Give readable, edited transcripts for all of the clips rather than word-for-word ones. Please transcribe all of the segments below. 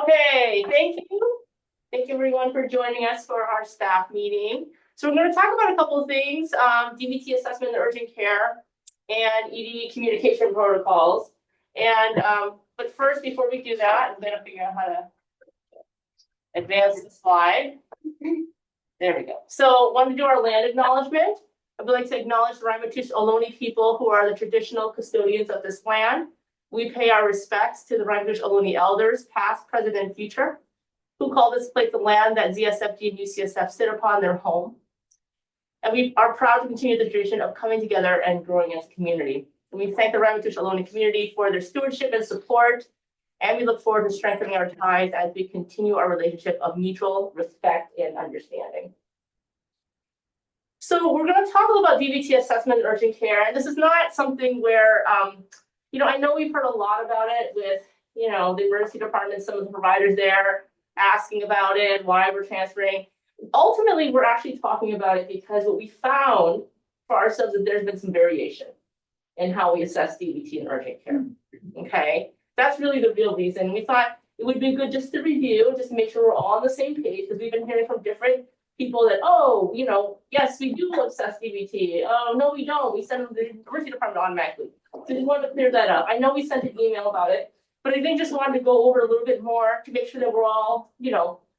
Okay, thank you. Thank you everyone for joining us for our staff meeting. So we're going to talk about a couple of things, DVT assessment and urgent care and ED communication protocols. And but first, before we do that, I'm going to figure out how to advance the slide. There we go. So want to do our land acknowledgement. I would like to acknowledge the Ramaytush Ohlone people who are the traditional custodians of this land. We pay our respects to the Ramaytush Ohlone elders, past, present, and future, who call this place the land that ZSFG and UCSF sit upon their home. And we are proud to continue the tradition of coming together and growing as a community. And we thank the Ramaytush Ohlone community for their stewardship and support. And we look forward to strengthening our ties as we continue our relationship of mutual respect and understanding. So we're going to talk a little about DVT assessment and urgent care. And this is not something where, I know we've heard a lot about it with, the emergency department, some of the providers there asking about it, why we're transferring. Ultimately, we're actually talking about it because what we found for ourselves is there's been some variation in how we assess DVT and urgent care. Okay, that's really the real reason. We thought it would be good just to review, just to make sure we're all on the same page, because we've been hearing from different people that, yes, we do assess DVT. Oh, no, we don't. We send them to the emergency department automatically. So just wanted to clear that up. I know we sent an email about it, but I think just wanted to go over a little bit more to make sure that we're all,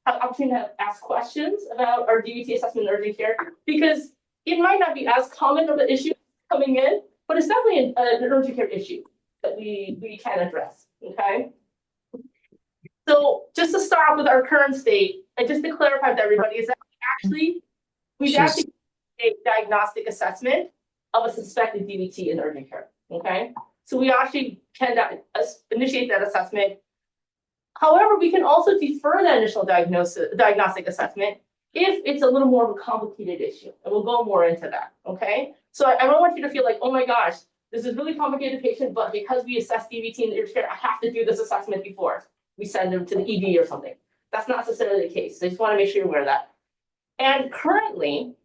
have opportunity to ask questions about our DVT assessment and urgent care, because it might not be as common of an issue coming in, but it's definitely an urgent care issue that we can address. Okay. So just to start off with our current state, and just to clarify to everybody, is that we've actually a diagnostic assessment of a suspected DVT in urgent care. Okay, so we actually can initiate that assessment. However, we can also defer that initial diagnostic assessment if it's a little more of a complicated issue, and we'll go more into that. Okay, so I don't want you to feel like, oh my gosh, this is really complicated patient, but because we assess DVT in urgent care, I have to do this assessment before we send them to the ED or something. That's not necessarily the case. So I just want to make sure you're aware of that. And currently,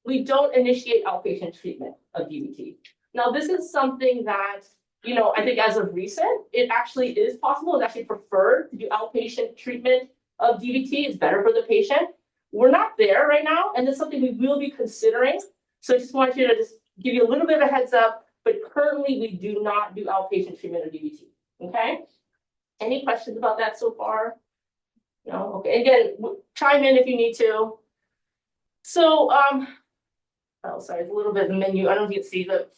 we don't initiate outpatient treatment of DVT. Now, this is something that, I think as of recent, it actually is possible. It's actually preferred to do outpatient treatment of DVT. It's better for the patient. We're not there right now, and it's something we will be considering. So I just want you to just give you a little bit of a heads up, but currently we do not do outpatient treatment of DVT. Okay? Any questions about that so far? No? Okay. Again, chime in if you need to. So, sorry, it's a little bit of the menu. I don't know if you can see, but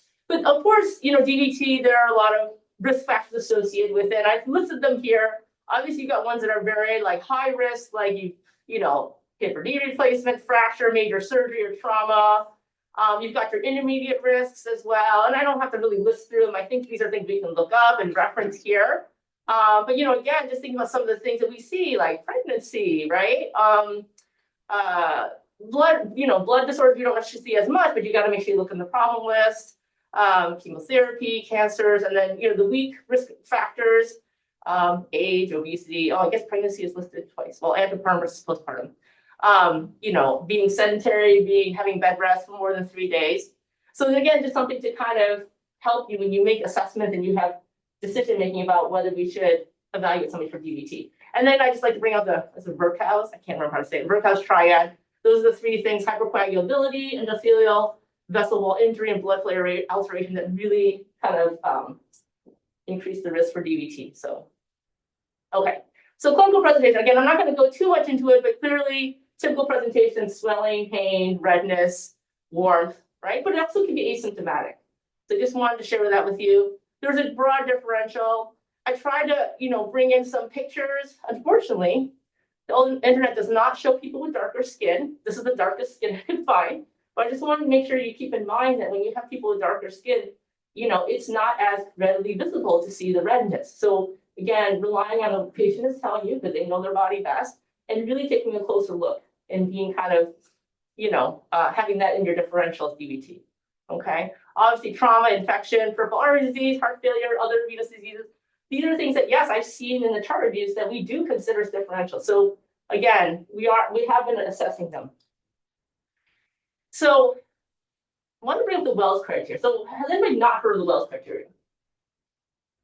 of course, DVT, there are a lot of risk factors associated with it. I've listed them here. Obviously, you've got ones that are very high risk, like hip or knee replacement, fracture, major surgery or trauma. You've got your intermediate risks as well. And I don't have to really list through them. I think these are things we can look up and reference here. But again, just thinking about some of the things that we see, like pregnancy, right? Blood disorders you don't actually see as much, but you got to make sure you look in the problem list. Chemotherapy, cancers, and then the weak risk factors, age, obesity. Oh, I guess pregnancy is listed twice. Well, antepartum versus postpartum. Being sedentary, having bed rest for more than 3 days. So again, just something to kind of help you when you make assessment and you have decision making about whether we should evaluate somebody for DVT. And then I just like to bring out the Virchow's. I can't remember how to say it. Virchow's triad. Those are the three things: hypercoagulability, endothelial, vessel wall injury, and blood flow alteration that really kind of increase the risk for DVT. So, okay. So clinical presentation. Again, I'm not going to go too much into it, but clearly typical presentation: swelling, pain, redness, warmth, right? But it also can be asymptomatic. So just wanted to share that with you. There's a broad differential. I tried to, bring in some pictures. Unfortunately, the internet does not show people with darker skin. This is the darkest skin I can find. But I just wanted to make sure you keep in mind that when you have people with darker skin, it's not as readily visible to see the redness. So again, relying on a patient is telling you that they know their body best, and really taking a closer look and being kind of, having that in your differential DVT. Okay. Obviously, trauma, infection, peripheral artery disease, heart failure, other venous diseases. These are things that, yes, I've seen in the chart reviews that we do consider as differential. So again, we have been assessing them. So I want to bring up the Wells criteria. So has anybody not heard of the Wells criteria?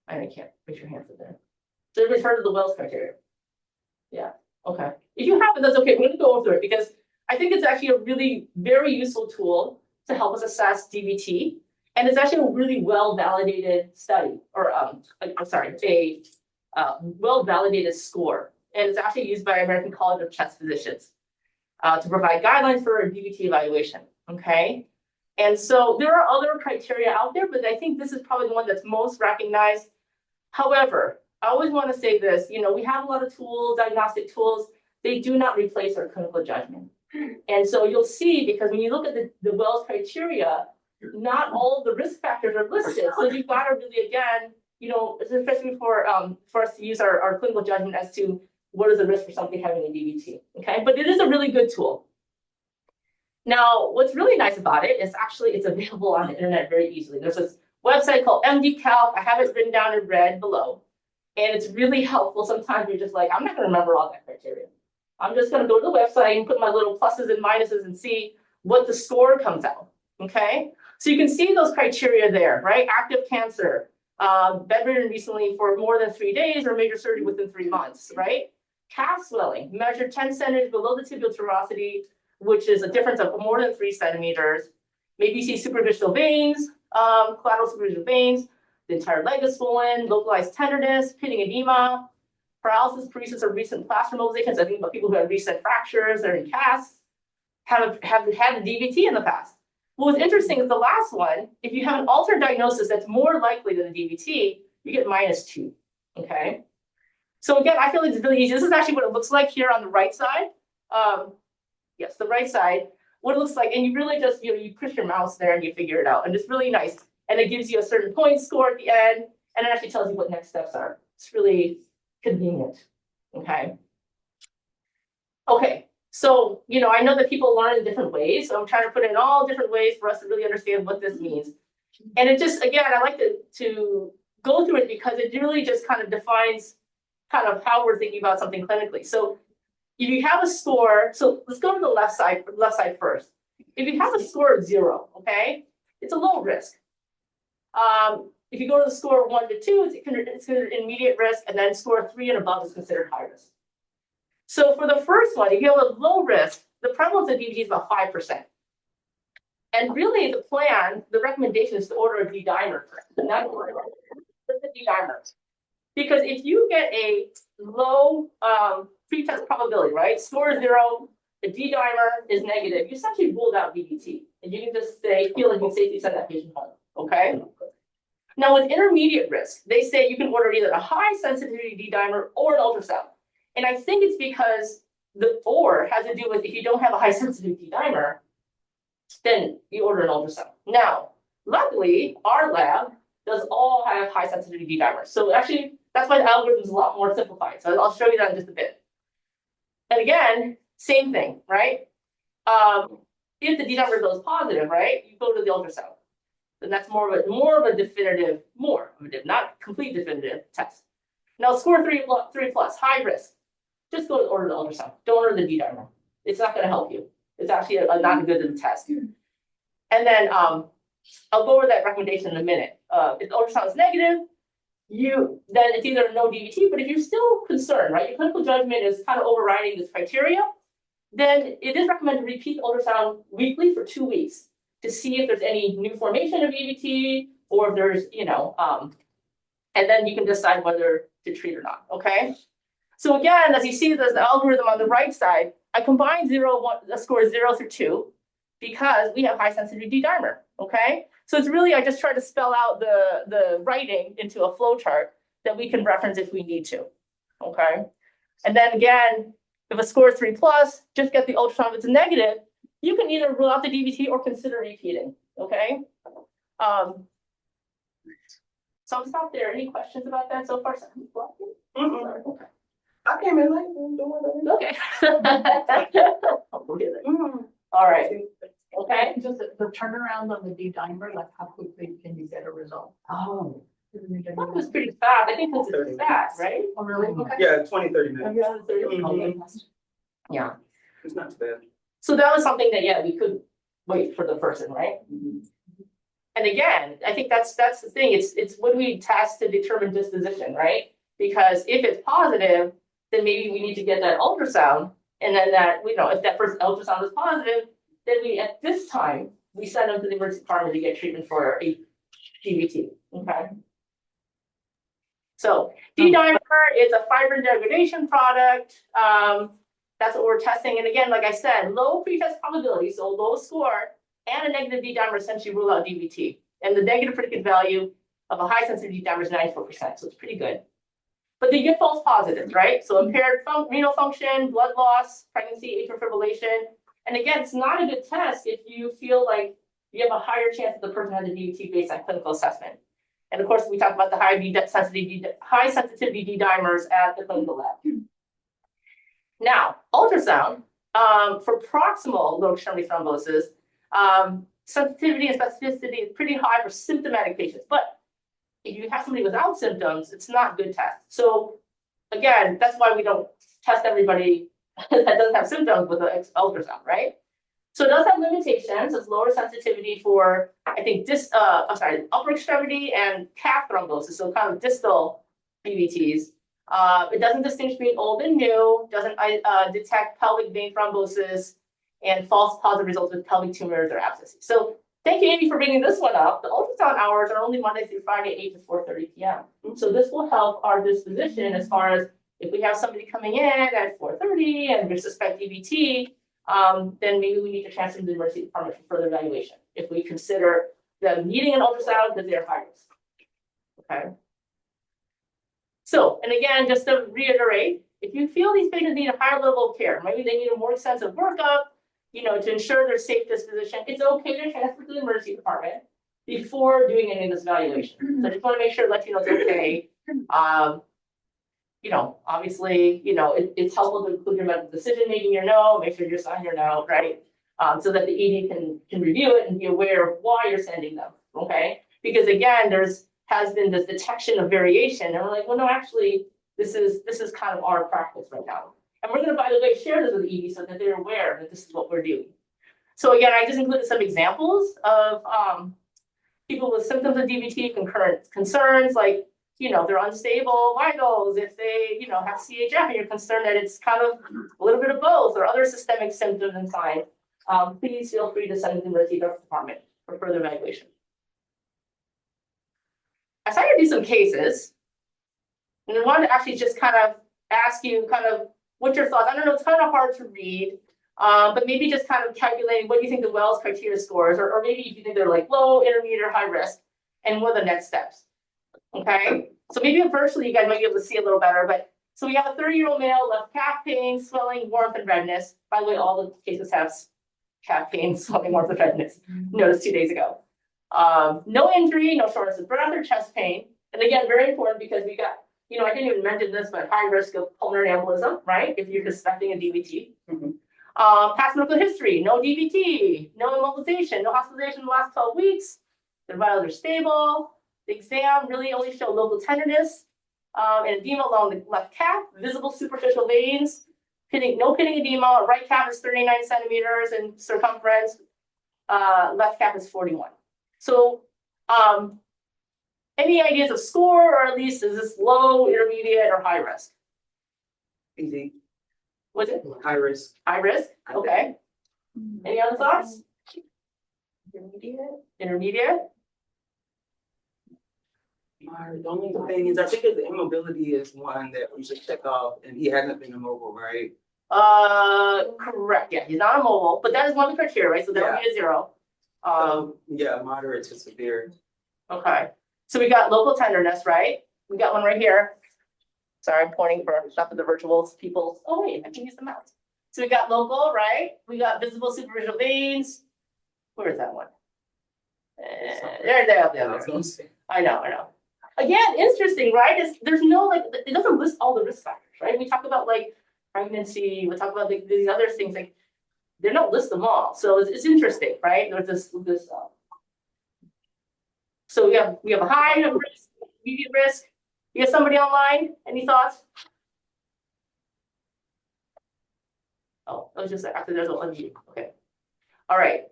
I can't raise your hands in there. So everybody's heard of the Wells criteria? Yeah, okay. If you have it, that's okay. We're gonna go through it because I think it's actually a really very useful tool to help us assess DVT. And it's actually a really well-validated study, or I'm sorry, a well-validated score. And it's actually used by American College of Chest Physicians to provide guidelines for a DVT evaluation, okay? And so there are other criteria out there, but I think this is probably the one that's most recognized. However, I always want to say this, you know, we have a lot of tools, diagnostic tools, they do not replace our clinical judgment. And so you'll see, because when you look at the Wells criteria, not all of the risk factors are listed. So you've got to really, again, you know, especially for us to use our clinical judgment as to what is the risk for something having a DVT, okay? But it is a really good tool. Now, what's really nice about it is actually it's available on the internet very easily. There's this website called MDCalc. I have it written down in red below. And it's really helpful. Sometimes you're just like, I'm not going to remember all that criteria. I'm just going to go to the website and put my little pluses and minuses and see what the score comes out, okay? So you can see those criteria there, right? Active cancer, bedridden recently for more than 3 days or major surgery within 3 months, right? Calf swelling, measured 10 centimeters below the tibial tuberosity, which is a difference of more than 3 centimeters. Maybe you see superficial veins, collateral superficial veins, the entire leg is swollen, localized tenderness, pitting edema, paralysis, paresis, or recent plaster mobilizations. I think about people who have recent fractures or in casts have had a DVT in the past. What's interesting is the last one, if you have an altered diagnosis that's more likely than a DVT, you get -2, okay? So again, I feel like it's really easy. This is actually what it looks like here on the right side. Yes, the right side, what it looks like, and you really just, you know, you push your mouse there and you figure it out, and it's really nice. And it gives you a certain point score at the end, and it actually tells you what next steps are. It's really convenient, okay? Okay, so, you know, I know that people learn in different ways, so I'm trying to put it in all different ways for us to really understand what this means. And it just, again, I like to go through it because it really just kind of defines kind of how we're thinking about something clinically. So if you have a score, so let's go to the left side first. If you have a score of 0, okay, it's a low risk. If you go to the score of 1 to 2, it's considered intermediate risk, and then score 3 and above is considered high risk. So for the first one, if you have a low risk, the prevalence of DVT is about 5%. And really the plan, the recommendation is to order a D-dimer first, not the D-dimer. Because if you get a low pretest probability, right? Score 0, the D-dimer is negative, you essentially ruled out DVT. And you can just say, feel like you can safely send that patient home, okay? Now with intermediate risk, they say you can order either a high sensitivity D-dimer or an ultrasound. And I think it's because the or has to do with if you don't have a high sensitivity D-dimer, then you order an ultrasound. Now, luckily, our lab does all have high sensitivity D-dimers. So actually, that's why the algorithm is a lot more simplified. So I'll show you that in just a bit. And again, same thing, right? If the D-dimer goes positive, right, you go to the ultrasound. Then that's more of a definitive, not complete definitive test. Now score 3 plus, high risk. Just go to order the ultrasound. Don't order the D-dimer. It's not going to help you. It's actually not good of a test. And then I'll go over that recommendation in a minute. If the ultrasound is negative, then it's either no DVT, but if you're still concerned, right, your clinical judgment is kind of overriding this criteria, then it is recommended to repeat the ultrasound weekly for 2 weeks to see if there's any new formation of DVT or if there's, you know, and then you can decide whether to treat or not, okay? So again, as you see, there's the algorithm on the right side. I combined the score 0 through 2 because we have high sensitivity D-dimer, okay? So it's really, I just try to spell out the writing into a flow chart that we can reference if we need to, okay? And then again, if a score is 3 plus, just get the ultrasound. If it's negative, you can either rule out the DVT or consider repeating, okay? So I'll stop there. Any questions about that so far? Okay. I came in late. Okay. All right. Okay. Just the turnaround on the D-dimer, like how quickly can you get a result? Oh, that was pretty fast. I think this is fast, right? Oh, really? Okay. Yeah, 20-30 minutes. Yeah. It's not too bad. So that was something that, yeah, we could wait for the person, right? And again, I think that's the thing. It's when we test to determine disposition, right? Because if it's positive, then maybe we need to get that ultrasound. And then that, you know, if that first ultrasound is positive, then we, at this time, we send them to the emergency department to get treatment for a DVT, okay? So D-dimer is a fibrin degradation product. That's what we're testing. And again, like I said, low pretest probability, so low score, and a negative D-dimer essentially rule out DVT. And the negative predicate value of a high sensitivity D-dimer is 94%, so it's pretty good. But they get false positives, right? So impaired renal function, blood loss, pregnancy, atrial fibrillation. And again, it's not a good test if you feel like you have a higher chance that the person has a DVT based on clinical assessment. And of course, we talked about the high sensitivity D-dimers at the clinical lab. Now, ultrasound for proximal lower extremity thrombosis, sensitivity and specificity is pretty high for symptomatic patients. But if you have somebody without symptoms, it's not a good test. So again, that's why we don't test everybody that doesn't have symptoms with an ultrasound, right? So it does have limitations. It's lower sensitivity for, I think, upper extremity and calf thrombosis, so kind of distal DVTs. It doesn't distinguish between old and new, doesn't detect pelvic vein thrombosis and false positive results with pelvic tumors or abscesses. So thank you, Amy, for bringing this one up. The ultrasound hours are only Monday through Friday, 8 to 4:30 p.m. So this will help our disposition as far as if we have somebody coming in at 4:30 and we suspect DVT, then maybe we need to transfer to the emergency department for further evaluation if we consider them needing an ultrasound because they're high risk. Okay. So, and again, just to reiterate, if you feel these patients need a higher level of care, maybe they need a more extensive workup, you know, to ensure their safe disposition, it's okay to transfer to the emergency department before doing any of this evaluation. So I just want to make sure, let you know it's okay. You know, obviously, you know, it's helpful to include your medical decision making your no, make sure you're signing your no, right? So that the ED can review it and be aware of why you're sending them, okay? Because again, has been this detection of variation, and we're like, well, no, actually, this is kind of our practice right now. And we're going to, by the way, share this with the ED so that they're aware that this is what we're doing. So again, I just included some examples of people with symptoms of DVT, concurrent concerns, like, you know, they're unstable vitals, if they, you know, have CHF and you're concerned that it's kind of a little bit of both or other systemic symptoms and signs, please feel free to send it to the emergency department for further evaluation. I decided to do some cases, and I wanted to actually just kind of ask you kind of what your thoughts. I don't know, it's kind of hard to read, but maybe just kind of calculating what do you think the Wells criteria scores, or maybe if you think they're like low, intermediate, or high risk, and what are the next steps. Okay, so maybe virtually you guys might be able to see a little better, but so we have a 30-year-old male, left calf pain, swelling, warmth, and redness. By the way, all the cases have calf pain, swelling, warmth, and redness. Noticed 2 days ago. No injury, no shortness of breath or chest pain. And again, very important because we got, you know, I didn't even mention this, but high risk of pulmonary embolism, right? If you're suspecting a DVT. Past medical history, no DVT, no immobilization, no hospitalization in the last 12 weeks. Their vitals are stable. The exam really only showed local tenderness and edema along the left calf, visible superficial veins, no pitting edema. Right calf is 39 centimeters in circumference. Left calf is 41. So, any ideas of score, or at least is this low, intermediate, or high risk? Easy. Was it High risk. high risk? Okay. Any other thoughts? Intermediate. Intermediate? The only thing is, I think the immobility is one that we should check off, and he hasn't been immobile, right? Correct. Yeah, he's not immobile, but that is one of the criteria, right? So that would be a 0. Yeah, moderate to severe. Okay. So we got local tenderness, right? We got one right here. Sorry, I'm pointing for not for the virtual people. Oh wait, I can use the mouse. So we got local, right? We got visible superficial veins. Where is that one? There. I know. Again, interesting, right? There's no, like, it doesn't list all the risk factors, right? We talk about like pregnancy, we talk about these other things, like they don't list them all. So it's interesting, right? There's this so we have a high risk, medium risk. You have somebody online? Any thoughts? Oh, that was just after there's an unmute. Okay. All right.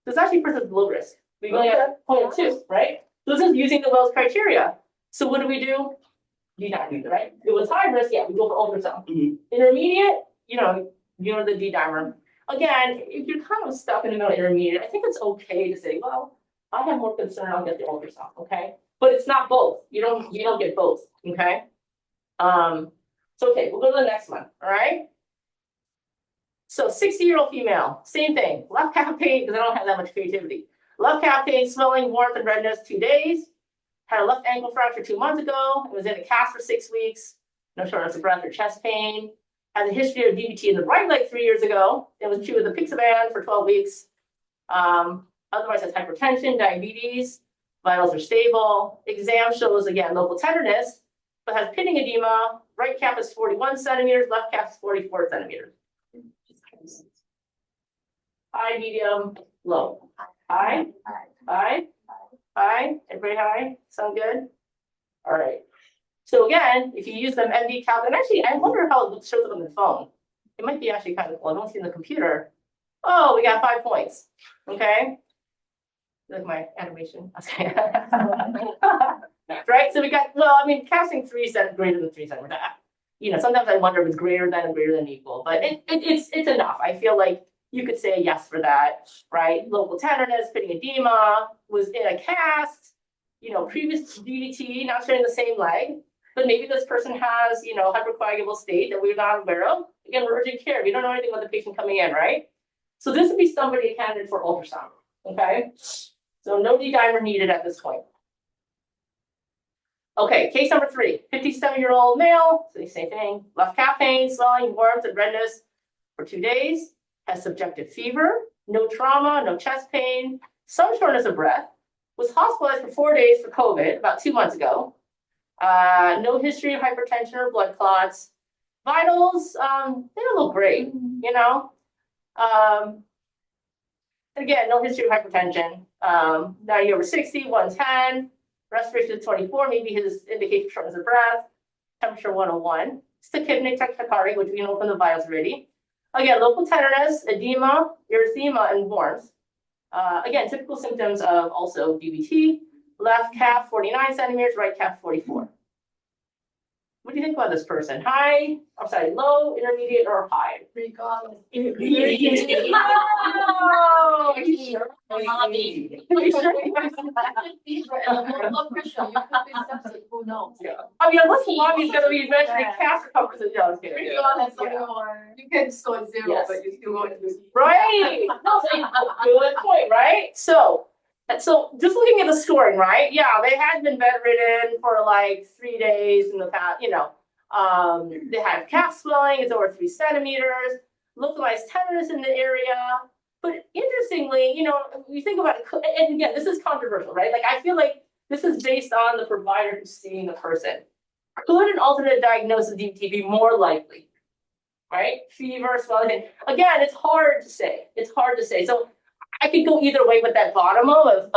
This actually person low risk. We only have 0.2, right? So this is using the Wells criteria. So what do? D-dimer, right? If it was high risk, yeah, we go for ultrasound. Mhm. Intermediate, you know the D-dimer. Again, if you're kind of stuck in the middle of intermediate, I think it's okay to say, well, I have more concern, I'll get the ultrasound, okay? But it's not both. You don't get both, okay? So okay, we'll go to the next one, all right? So 60-year-old female, same thing. Left calf pain, because I don't have that much creativity. Left calf pain, swelling, warmth, and redness, 2 days. Had a left ankle fracture 2 months ago. It was in a cast for 6 weeks. No shortness of breath or chest pain. Had a history of DVT in the right leg 3 years ago. It was treated with apixaban for 12 weeks. Otherwise has hypertension, diabetes. Vitals are stable. Exam shows, again, local tenderness, but has pitting edema. Right calf is 41 centimeters, left calf is 44 centimeters. High, medium, low. High, high, high, everybody high? Sound good? All right. So again, if you use them MD calc, and actually, I wonder how it shows up on the phone. It might be actually kind of cool. I don't see in the computer. Oh, we got 5 points. Okay. Like my animation. Okay. Right. So we got, well, I mean, casting 3 cent greater than 3 centimeters. You know, sometimes I wonder if it's greater than and greater than equal, but it's enough. I feel like you could say yes for that, right? Local tenderness, pitting edema, was in a cast, you know, previous DVT, not showing the same leg, but maybe this person has, you know, hypercoagulable state that we're not aware of. Again, we're urgent care. We don't know anything about the patient coming in, right? So this would be somebody a candidate for ultrasound, okay? So no D-dimer needed at this point. Okay, case number 3, 57-year-old male, so the same thing, left calf pain, swelling, warmth, and redness for 2 days, has subjective fever, no trauma, no chest pain, some shortness of breath, was hospitalized for 4 days for COVID about 2 months ago, no history of hypertension or blood clots, vitals, they don't look great, you know, again, no history of hypertension, now you're over 60, 110, respiration is 24, maybe his indication of shortness of breath, temperature 101, tachypneic tachycardia, which we know from the vitals already. Again, local tenderness, edema, erythema, and warmth. Again, typical symptoms of also DVT. Left calf 49 centimeters, right calf 44. What do you think about this person? High, I'm sorry, low, intermediate, or high? Regardless. Oh, are you sure? Mommy. Are you sure? Blood pressure, you could be septic, who knows? Yeah. I mean, unless mommy's gonna be measuring calf circumference, no, I'm kidding. Regardless of Yeah. your, you can score 0, Yes. but you still want to. Right. No, so good point, right? So just looking at the scoring, right? Yeah, they had been bedridden for like 3 days in the past, you know. They had calf swelling, it's over 3 centimeters, localized tenderness in the area. But interestingly, you know, you think about it, and again, this is controversial, right? Like, I feel like this is based on the provider who's seeing the person. Could an alternate diagnosis of DVT be more likely? Right? Fever, swelling. Again, it's hard to say. It's hard to say. So I could go either way with that bottom of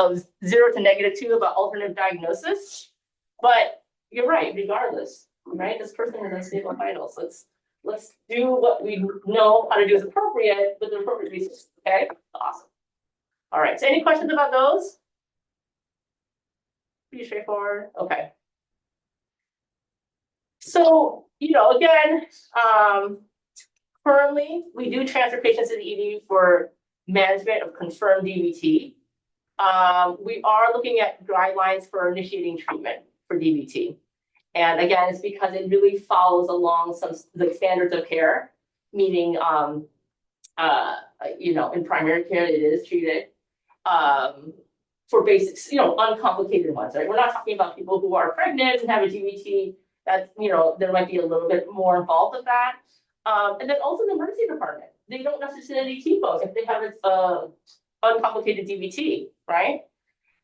0 to -2 about alternative diagnosis. But you're right, regardless, right? This person is unstable vitals. Let's do what we know how to do is appropriate with the appropriate resources. Okay? Awesome. All right. So any questions about those? Pretty straightforward. Okay. So, you know, again, currently we do transfer patients to the ED for management of confirmed DVT. We are looking at guidelines for initiating treatment for DVT. And again, it's because it really follows along some the standards of care, meaning, you know, in primary care, it is treated for basics, you know, uncomplicated ones, right? We're not talking about people who are pregnant and have a DVT. That, you know, there might be a little bit more involved with that. And then also the emergency department, they don't necessarily keep us if they have uncomplicated DVT, right?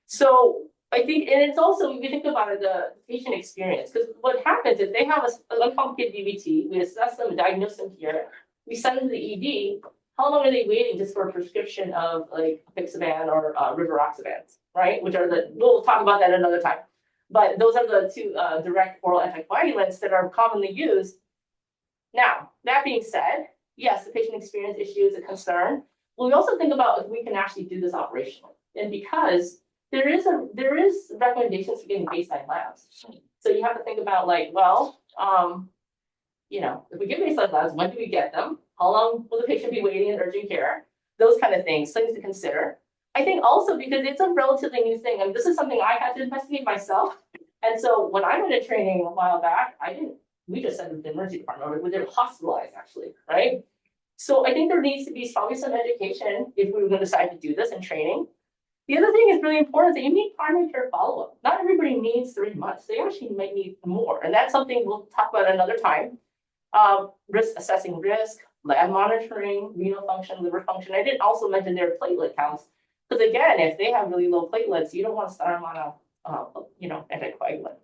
So I think, and it's also, if you think about it, the patient experience, because what happens if they have an uncomplicated DVT, we assess them, diagnose them here, we send them to the ED, how long are they waiting just for a prescription of like apixaban or rivaroxaban, right? Which are we'll talk about that another time. But those are the 2 direct oral anticoagulants that are commonly used. Now, that being said, yes, the patient experience issue is a concern. Well, we also think about if we can actually do this operationally. And because there is recommendations for getting baseline labs. So you have to think about like, well, you know, if we give baseline labs, when do we get them? How long will the patient be waiting in urgent care? Those kind of things to consider. I think also because it's a relatively new thing, and this is something I had to investigate myself. And so when I went to training a while back, we just sent them to the emergency department, or they were hospitalized actually, right? So I think there needs to be probably some education if we were going to decide to do this in training. The other thing is really important that you need primary care follow-up. Not everybody needs 3 months. They actually might need more. And that's something we'll talk about another time. Assessing risk, lab monitoring, renal function, liver function. I didn't also mention their platelet counts. Because again, if they have really low platelets, you don't want to start them on a anticoagulant.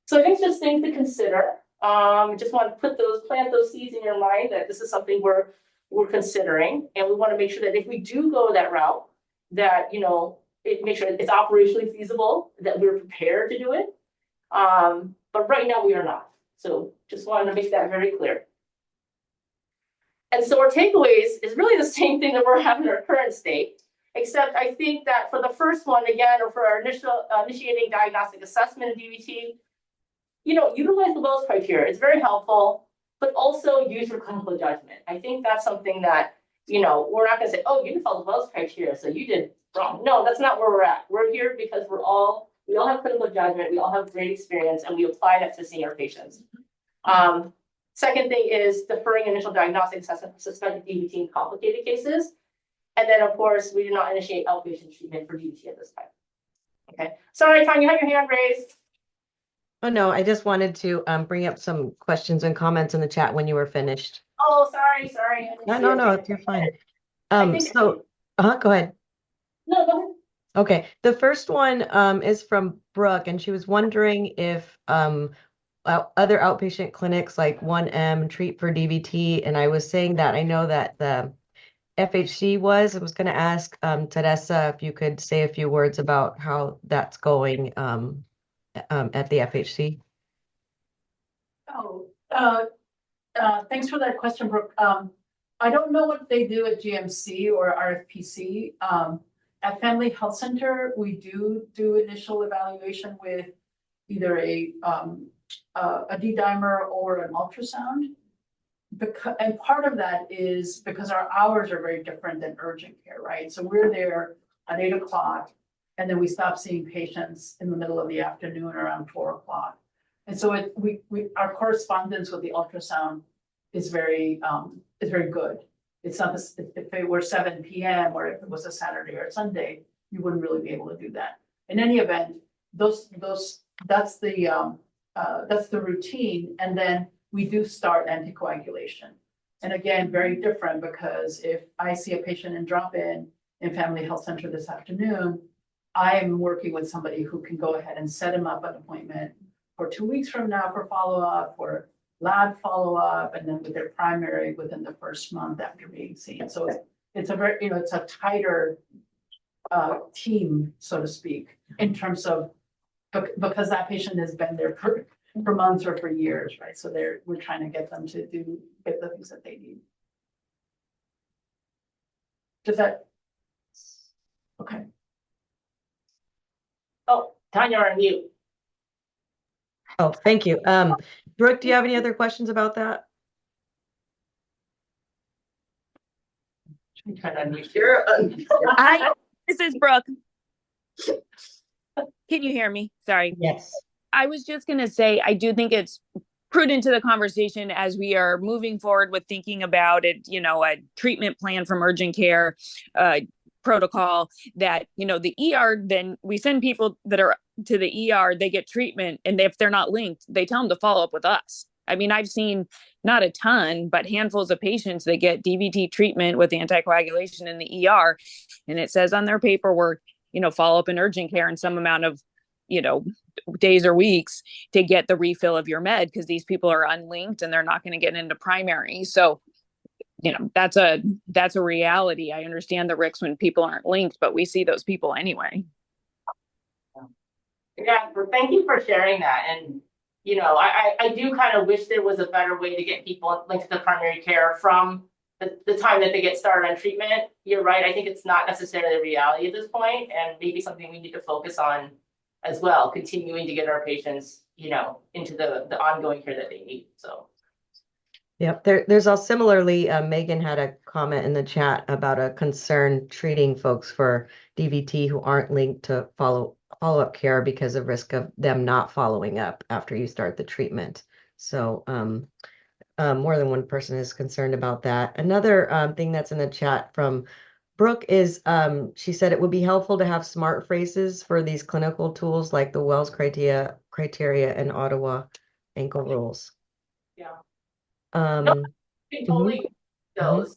So I think just things to consider. Just want to plant those seeds in your mind that this is something we're considering. And we want to make sure that if we do go that route, that, make sure it's operationally feasible, that we're prepared to do it. But right now we are not. So just wanted to make that very clear. And so our takeaways is really the same thing that we're having in our current state, except I think that for the first one, again, or for our initiating diagnostic assessment of DVT, utilize the Wells criteria. It's very helpful, but also use your clinical judgment. I think that's something that, we're not going to say, oh, you didn't follow the Wells criteria, so you did wrong. No, that's not where we're at. We're here because we all have clinical judgment, we all have great experience, and we apply that to seeing our patients. Second thing is deferring initial diagnostic assessment for suspected DVT in complicated cases. And then, of course, we do not initiate outpatient treatment for DVT at this time. Okay. Sorry, Tanya, you have your hand raised. Oh, no, I just wanted to bring up some questions and comments in the chat when you were finished. Oh, sorry. No, you're fine. Go ahead. No, go ahead. Okay, the first one is from Brooke, and she was wondering if other outpatient clinics like 1M treat for DVT, and I was saying that I know that the FHC I was going to ask Teresa if you could say a few words about how that's going at the FHC. Thanks for that question, Brooke. I don't know what they do at GMC or RFPC. At Family Health Center, we do initial evaluation with either a D-dimer or an ultrasound. And part of that is because our hours are very different than urgent care, right? So we're there at 8 o'clock, and then we stop seeing patients in the middle of the afternoon around 4 o'clock. And so our correspondence with the ultrasound is very good. It's not this, if it were 7 p.m. or if it was a Saturday or Sunday, you wouldn't really be able to do that. In any event, that's the routine, and then we do start anticoagulation. And again, very different, because if I see a patient in drop-in Family Health Center this afternoon, I am working with somebody who can go ahead and set him up an appointment for 2 weeks from now for follow-up, or lab follow-up, and then with their primary within the first month after being seen. So it's a very, it's a tighter team, so to speak, in terms of, because that patient has been there for months or for years, right? So we're trying to get them to get the things that they need. Does that? Okay. Oh, Tanya, you're on mute. Oh, thank you. Brooke, do you have any other questions about that? This is Brooke. Can you hear me? Sorry. Yes. I was just going to say, I do think it's prudent to the conversation as we are moving forward with thinking about it, a treatment plan from urgent care protocol, that, the ER, then we send people that are to the ER, they get treatment, and if they're not linked, they tell them to follow up with us. I mean, I've seen not a ton, but handfuls of patients that get DVT treatment with anticoagulation in the ER, and it says on their paperwork, follow up in urgent care in some amount of, days or weeks to get the refill of your med, because these people are unlinked and they're not going to get into primary. So, that's a reality. I understand the risks when people aren't linked, but we see those people anyway. Yeah, thank you for sharing that. And, I do kind of wish there was a better way to get people linked to the primary care from the time that they get started on treatment. You're right. I think it's not necessarily the reality at this point, and maybe something we need to focus on as well, continuing to get our patients, into the ongoing care that they need, so. Yep, there's all similarly, Megan had a comment in the chat about a concern treating folks for DVT who aren't linked to follow-up care because of risk of them not following up after you start the treatment. So more than one person is concerned about that. Another thing that's in the chat from Brooke is she said it would be helpful to have smart phrases for these clinical tools like the Wells criteria and Ottawa ankle rules. Yeah. Um, They totally those.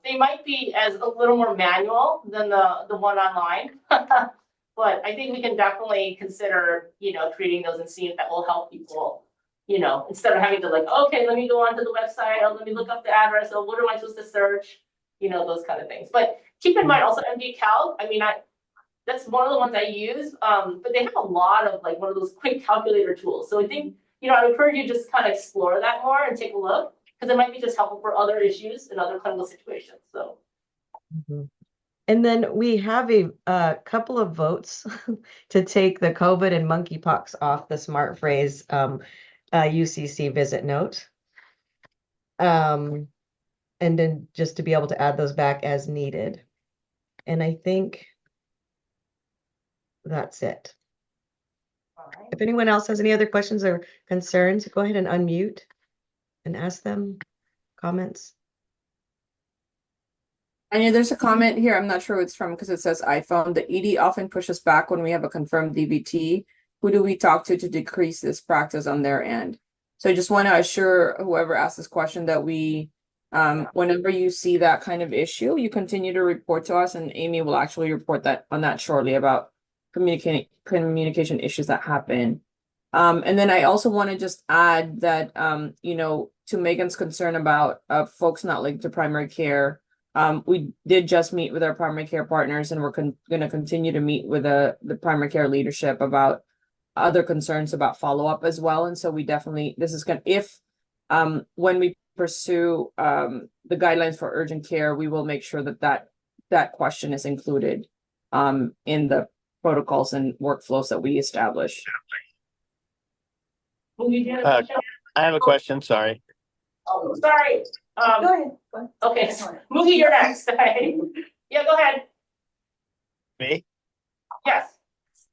They might be as a little more manual than the one online. But I think we can definitely consider, creating those and see if that will help people, instead of having to like, okay, let me go onto the website, or let me look up the address, or what am I supposed to search, those kind of things. But keep in mind also MD Calc, that's one of the ones I use, but they have a lot of like one of those quick calculator tools. So I think, I encourage you to just kind of explore that more and take a look, because it might be just helpful for other issues and other clinical situations, so. And then we have a couple of votes to take the COVID and monkeypox off the smart phrase UCC visit note. And then just to be able to add those back as needed. And I think that's it. All right. If anyone else has any other questions or concerns, go ahead and unmute and ask them comments. And there's a comment here, I'm not sure who it's from because it says iPhone. The ED often pushes back when we have a confirmed DVT. Who do we talk to decrease this practice on their end? So I just want to assure whoever asked this question that we, whenever you see that kind of issue, you continue to report to us, and Amy will actually report that on that shortly about communication issues that happen. And then I also want to just add that, to Megan's concern about folks not linked to primary care. We did just meet with our primary care partners, and we're going to continue to meet with the primary care leadership about other concerns about follow-up as well. And so we definitely, this is going to, when we pursue the guidelines for urgent care, we will make sure that question is included in the protocols and workflows that we establish. I have a question, sorry. Oh, sorry. Go ahead. Okay, Moogie, you're next. Yeah, go ahead. Me? Yes.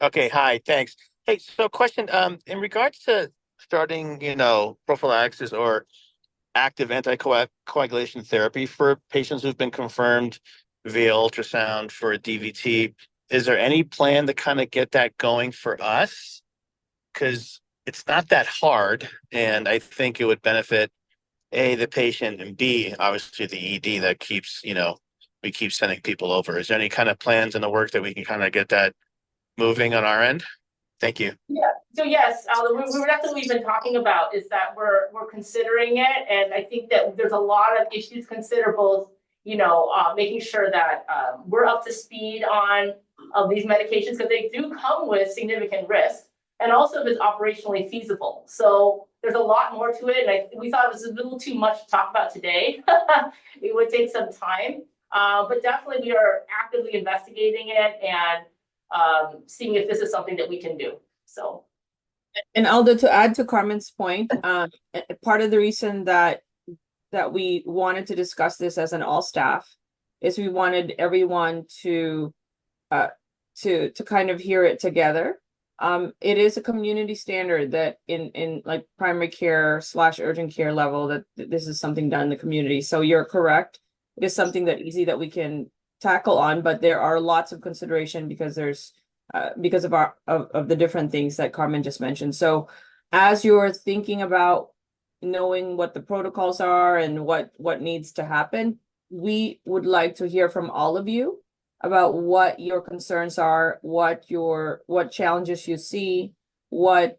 Okay, hi, thanks. Hey, so question, in regards to starting, prophylaxis or active anticoagulation therapy for patients who've been confirmed via ultrasound for a DVT, is there any plan to kind of get that going for us? Because it's not that hard, and I think it would benefit A, the patient, and B, obviously the ED that keeps, we keep sending people over. Is there any kind of plans in the work that we can kind of get that moving on our end? Thank you. Yeah. So yes, that's what we've been talking about, is that we're considering it, and I think that there's a lot of issues to consider, both making sure that we're up to speed on these medications, because they do come with significant risk, and also if it's operationally feasible. So there's a lot more to it, and we thought it was a little too much to talk about today. It would take some time, but definitely we are actively investigating it and seeing if this is something that we can do. So, and Aldo, to add to Carmen's point, part of the reason that we wanted to discuss this as an all staff is we wanted everyone to kind of hear it together. It is a community standard that in like primary care / urgent care level that this is something done in the community. So you're correct. It is something that we can tackle on, but there are lots of consideration because there's because of the different things that Carmen just mentioned. So as you're thinking about knowing what the protocols are and what needs to happen, we would like to hear from all of you about what your concerns are, what challenges you see, what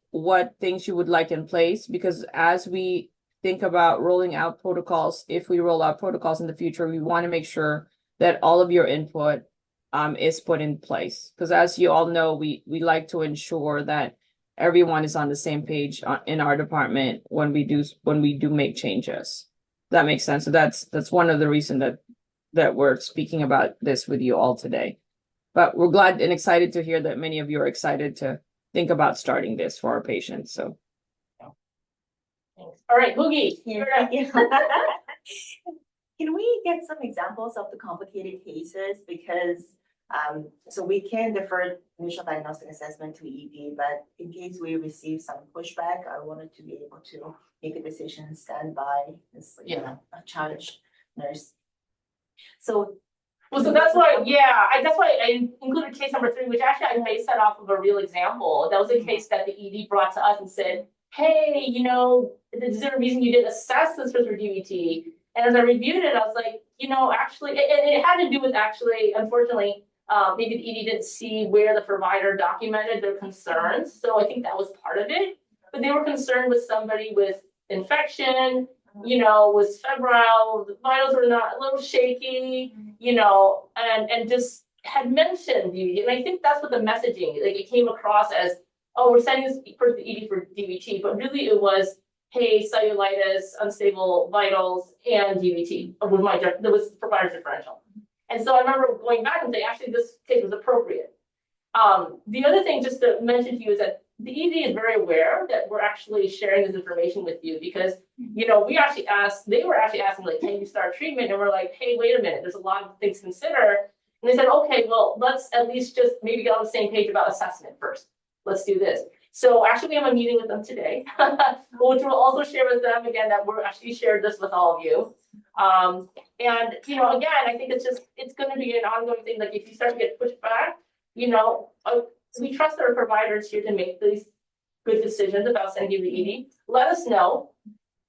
things you would like in place, because as we think about rolling out protocols, if we roll out protocols in the future, we want to make sure that all of your input is put in place. Because as you all know, we like to ensure that everyone is on the same page in our department when we do make changes. That makes sense. So that's one of the reasons that we're speaking about this with you all today. But we're glad and excited to hear that many of you are excited to think about starting this for our patients. So All right, Boogie. Yes, thank you. Can we get some examples of the complicated cases? Because, so we can defer initial diagnostic assessment to ED, but in case we receive some pushback, I wanted to be able to make a decision, stand by this, a charge nurse. So. Well, so that's why, that's why I included case number 3, which actually I based that off of a real example. That was a case that the ED brought to us and said, hey, is there a reason you didn't assess this for DVT? And as I reviewed it, I was like, actually, and it had to do with actually, unfortunately, maybe the ED didn't see where the provider documented their concerns. So I think that was part of it. But they were concerned with somebody with infection, was febrile, the vitals were not a little shaky, and just had mentioned DVT. And I think that's what the messaging, like it came across as, oh, we're sending this person to ED for DVT, but really it was, hey, cellulitis, unstable vitals, and DVT that was provider differential. And so I remember going back and saying, actually, this case was appropriate. The other thing just to mention to you is that the ED is very aware that we're actually sharing this information with you because, they were actually asking, like, can you start treatment? And we're like, hey, wait a minute, there's a lot of things to consider. And they said, okay, well, let's at least just maybe get on the same page about assessment first. Let's do this. So actually we have a meeting with them today, which we'll also share with them again that we're actually shared this with all of you. And again, I think it's going to be an ongoing thing. Like if you start to get pushed back, we trust our providers here to make these good decisions about sending you the ED. Let us know.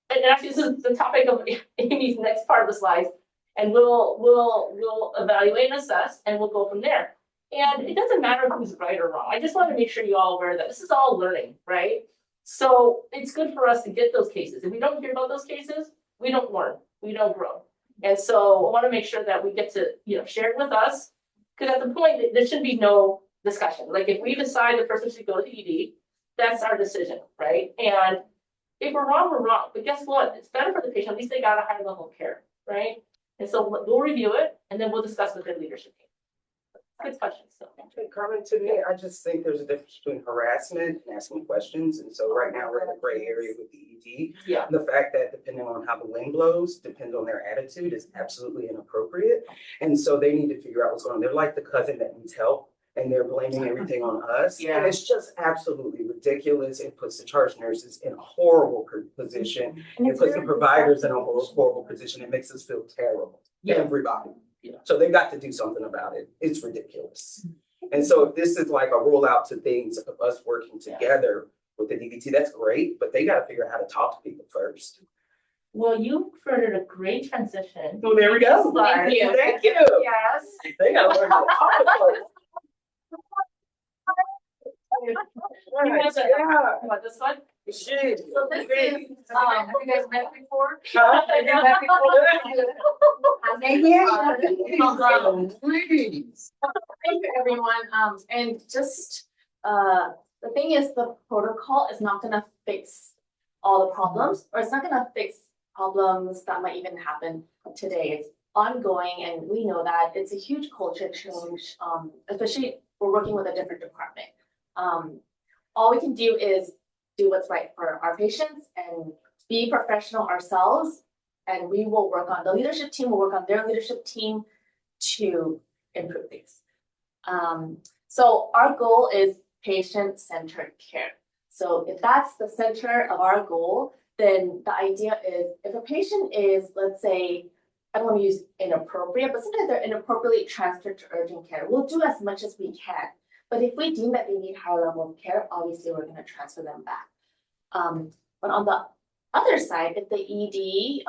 And actually, this is the topic of Amy's next part of the slides. And we'll evaluate and assess, and we'll go from there. And it doesn't matter who's right or wrong. I just want to make sure you all aware that this is all learning, right? So it's good for us to get those cases. If we don't hear about those cases, we don't learn, we don't grow. And so I want to make sure that we get to, share it with us. Because at the point, there should be no discussion. Like if we decide the person should go to ED, that's our decision, right? And if we're wrong, we're wrong. But guess what? It's better for the patient. At least they got a high level of care, right? And so we'll review it and then we'll discuss with their leadership team. Good question. So, Hey, Carmen, to me, I just think there's a difference between harassment and asking questions. And so right now we're in a gray area with the ED. Yeah. The fact that depending on how the wind blows, depends on their attitude is absolutely inappropriate. And so they need to figure out what's going on. They're like the cousin that needs help and they're blaming everything on us. Yeah. And it's just absolutely ridiculous. It puts the charge nurses in a horrible position. It puts the providers in a horrible position. It makes us feel terrible. Yeah. Everybody. Yeah. So they've got to do something about it. It's ridiculous. And so if this is like a rollout to things of us working together with the DVT, that's great, but they got to figure out how to talk to people first. Well, you created a great transition. Well, there we go. Thank you. Thank you. Yes. They got to learn how to talk to folks. About this one? Shit. So this is, have you guys met before? Please. Thank you, everyone. And just, the thing is, the protocol is not gonna fix all the problems, or it's not gonna fix problems that might even happen today. It's ongoing, and we know that it's a huge culture change, especially we're working with a different department. All we can do is do what's right for our patients and be professional ourselves, and we will work on, the leadership team will work on their leadership team to improve things. So our goal is patient-centered care. So if that's the center of our goal, then the idea is if a patient is, let's say, I don't want to use inappropriate, but sometimes they're inappropriately transferred to urgent care. We'll do as much as we can. But if we deem that they need higher level of care, obviously we're going to transfer them back. But on the other side, if the ED,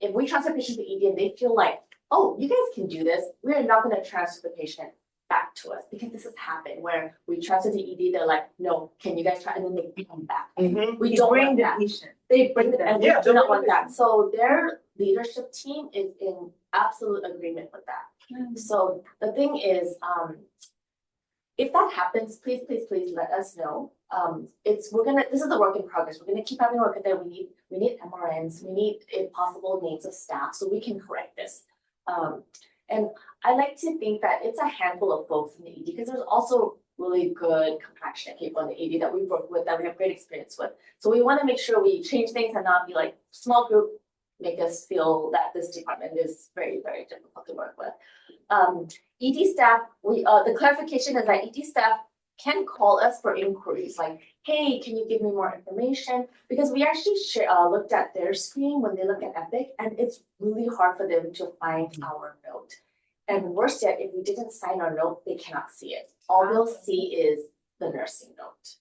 if we transfer the patient to ED and they feel like, oh, you guys can do this, we are not going to transfer the patient back to us, because this has happened where we transfer the ED, they're like, no, can you guys try? And then they come back. We don't want that. They bring them, and we do not want that. So their leadership team is in absolute agreement with that. So the thing is, if that happens, please let us know. This is a work in progress. We're gonna keep having work there. We need MRNs, we need, if possible, names of staff so we can correct this. And I like to think that it's a handful of folks in the ED, because there's also really good compassionate people in the ED that we work with, that we have great experience with. So we want to make sure we change things and not be like small group make us feel that this department is very, very difficult to work with. ED staff, the clarification is that ED staff can call us for inquiries like, hey, can you give me more information? Because we actually looked at their screen when they look at Epic, and it's really hard for them to find our note. And worse yet, if we didn't sign our note, they cannot see it. All they'll see is the nursing note.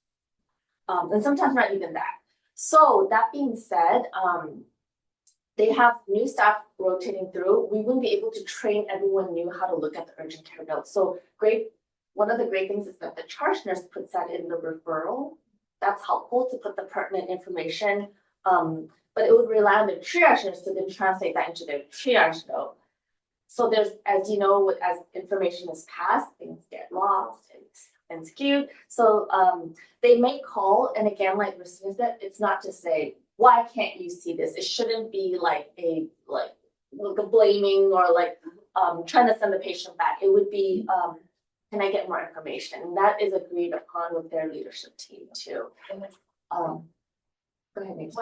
And sometimes not even that. So that being said, they have new staff rotating through. We wouldn't be able to train everyone new how to look at the urgent care notes. So one of the great things is that the charge nurse puts that in the referral. That's helpful to put the pertinent information. But it would rely on the triage nurse to then translate that into their triage note. So there's, as you know, as information is passed, things get lost and skewed. So they may call, and again, like Christina said, it's not to say, why can't you see this? It shouldn't be like a blaming or like trying to send the patient back. It would be, can I get more information? And that is agreed upon with their leadership team too. Go ahead, Nate.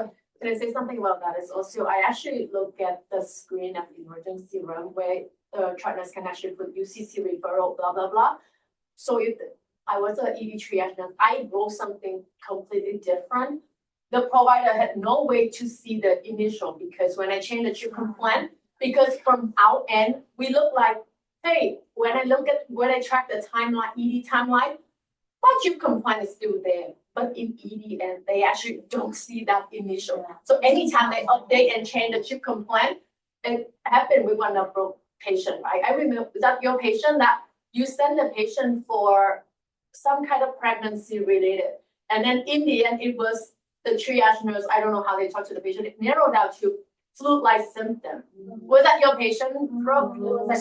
Can I say something about that? Is also, I actually look at the screen of the emergency room where the chart nurse can actually put UCC referral, blah, blah, blah. So if I was an ED triage nurse, I wrote something completely different. The provider had no way to see the initial, because when I changed the treatment plan, because from our end, we look like, hey, when I track the timeline, ED timeline, my treatment plan is still there. But in ED, and they actually don't see that initial. So anytime they update and change the treatment plan, it happened with one of the patient, right? I remember, is that your patient that you send the patient for some kind of pregnancy related, and then in the end, it was the triage nurse, I don't know how they talk to the patient, it narrowed down to flu-like symptom. Was that your patient?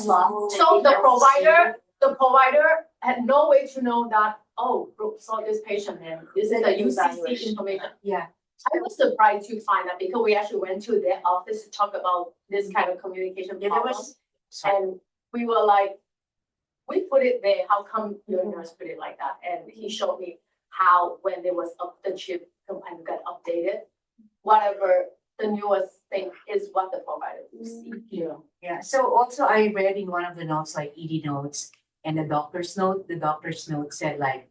So the provider had no way to know that, oh, saw this patient and this is the UCC information. Yeah. I was surprised to find that, because we actually went to their office to talk about this kind of communication problem. And we were like, we put it there, how come your nurse put it like that? And he showed me how when there was the chip complaint got updated, whatever the newest thing is what the provider will see. Yeah. So also I read in one of the notes, like ED notes and the doctor's note said like,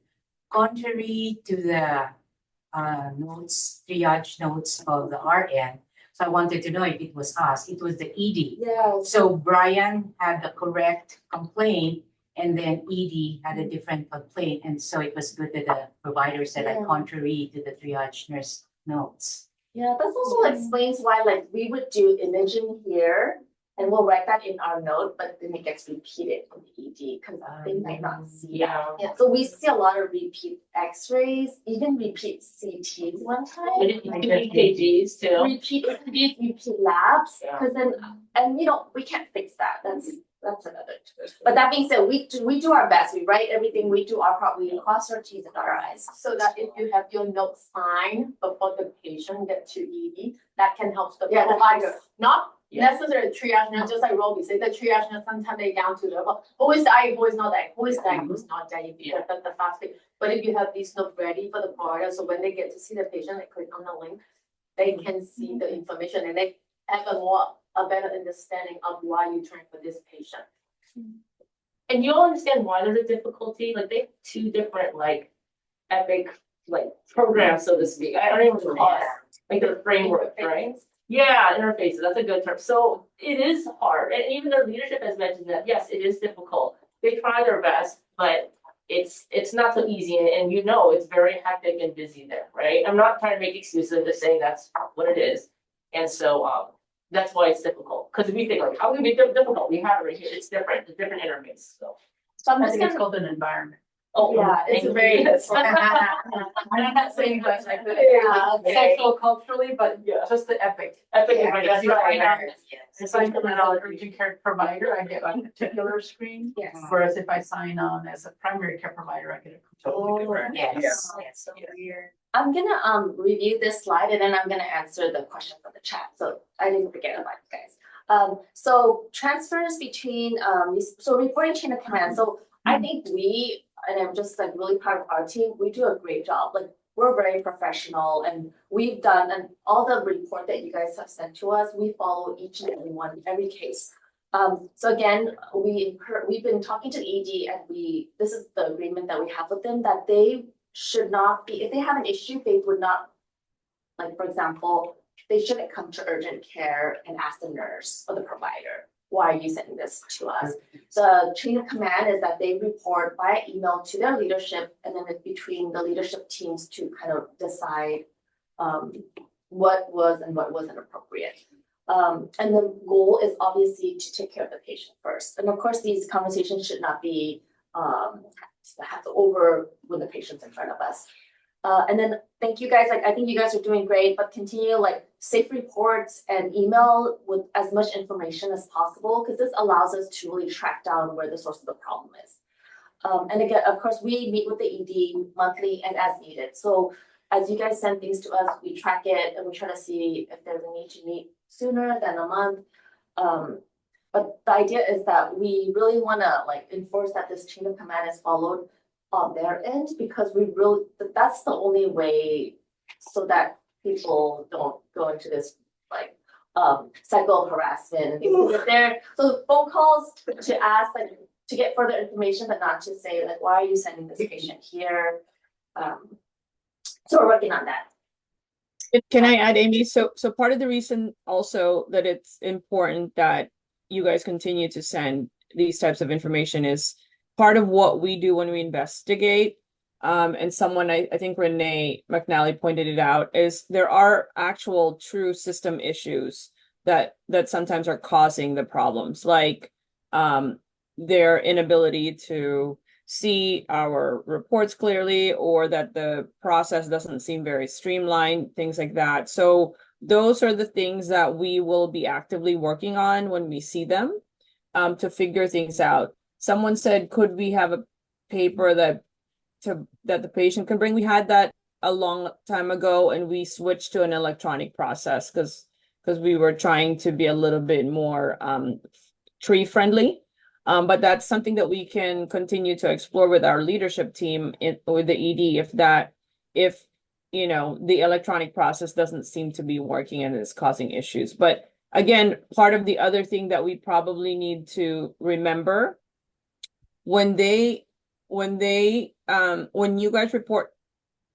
contrary to the triage notes of the RN. So I wanted to know if it was us. It was the ED. Yeah. So Brian had the correct complaint, and then ED had a different complaint. And so it was good that the provider said like contrary to the triage nurse notes. Yeah, that also explains why like we would do imaging here and we'll write that in our note, but then it gets repeated from the ED because they might not see that. Yeah. So we see a lot of repeat x-rays, even repeat CTs one time. Repeat EKGs too. Repeat EKGs, repeat labs. Because then, and we can't fix that. That's another. But that being said, we do our best. We write everything. We do our part. We cross our T's and dot our I's. So that if you have your note signed before the patient gets to ED, that can help the provider. Not necessarily triage nurse, just like Roby said, the triage nurse sometimes they down to the who is dying, who is not dying, who is dying, who's not dying, because that's the fast thing. But if you have these notes ready for the provider, so when they get to see the patient, they click on the link, they can see the information and they have a better understanding of why you train for this patient. And you'll understand why there's a difficulty. Like they have two different epic programs, so to speak. I don't even call it like their framework, right? Yeah, interfaces, that's a good term. So it is hard. And even their leadership has mentioned that, yes, it is difficult. They try their best, but it's not so easy. And it's very hectic and busy there, right? I'm not trying to make excuses, I'm just saying that's what it is. And so that's why it's difficult. Because we think how can it be difficult? We have it right here. It's different, a different interface. So I'm just gonna called an environment. Oh yeah, it's very. I'm not saying that's like social culturally, but just the epic. Epic, That's right. Yes. If I come out as an urgent care provider, I get a particular screen. Yes. Whereas if I sign on as a primary care provider, I get a totally different. Yes. That's so weird. I'm gonna review this slide and then I'm gonna answer the question from the chat. So I didn't forget about you guys. So transfers between so reporting chain of command. So I think we and I'm just like really proud of our team, we do a great job. Like, we're very professional, and we've done, and all the report that you guys have sent to us, we follow each and every one, every case. So again, we've been talking to ED, and this is the agreement that we have with them, that they should not be, if they have an issue, they would not, like, for example, they shouldn't come to urgent care and ask the nurse or the provider, why are you sending this to us? The chain of command is that they report by email to their leadership, and then it's between the leadership teams to kind of decide what was and what wasn't appropriate. And the goal is obviously to take care of the patient first. And of course, these conversations should not be over when the patient's in front of us. And then thank you guys, like, I think you guys are doing great, but continue like safe reports and email with as much information as possible, because this allows us to really track down where the source of the problem is. And again, of course, we meet with the ED monthly and as needed. So as you guys send things to us, we track it and we try to see if there's a need to meet sooner than a month. But the idea is that we really want to like enforce that this chain of command is followed on their end, because that's the only way so that people don't go into this like cycle of harassment and things like that. So phone calls to ask, like, to get further information, but not to say like, why are you sending this patient here? So we're working on that. Can I add, Amy? So part of the reason also that it's important that you guys continue to send these types of information is part of what we do when we investigate. And someone, I think Renee McNally pointed it out, is there are actual true system issues that sometimes are causing the problems, like their inability to see our reports clearly, or that the process doesn't seem very streamlined, things like that. So those are the things that we will be actively working on when we see them, to figure things out. Someone said, could we have a paper that the patient can bring? We had that a long time ago, and we switched to an electronic process because we were trying to be a little bit more tree friendly. But that's something that we can continue to explore with our leadership team with the ED, if you know, the electronic process doesn't seem to be working and is causing issues. But again, part of the other thing that we probably need to remember, when you guys report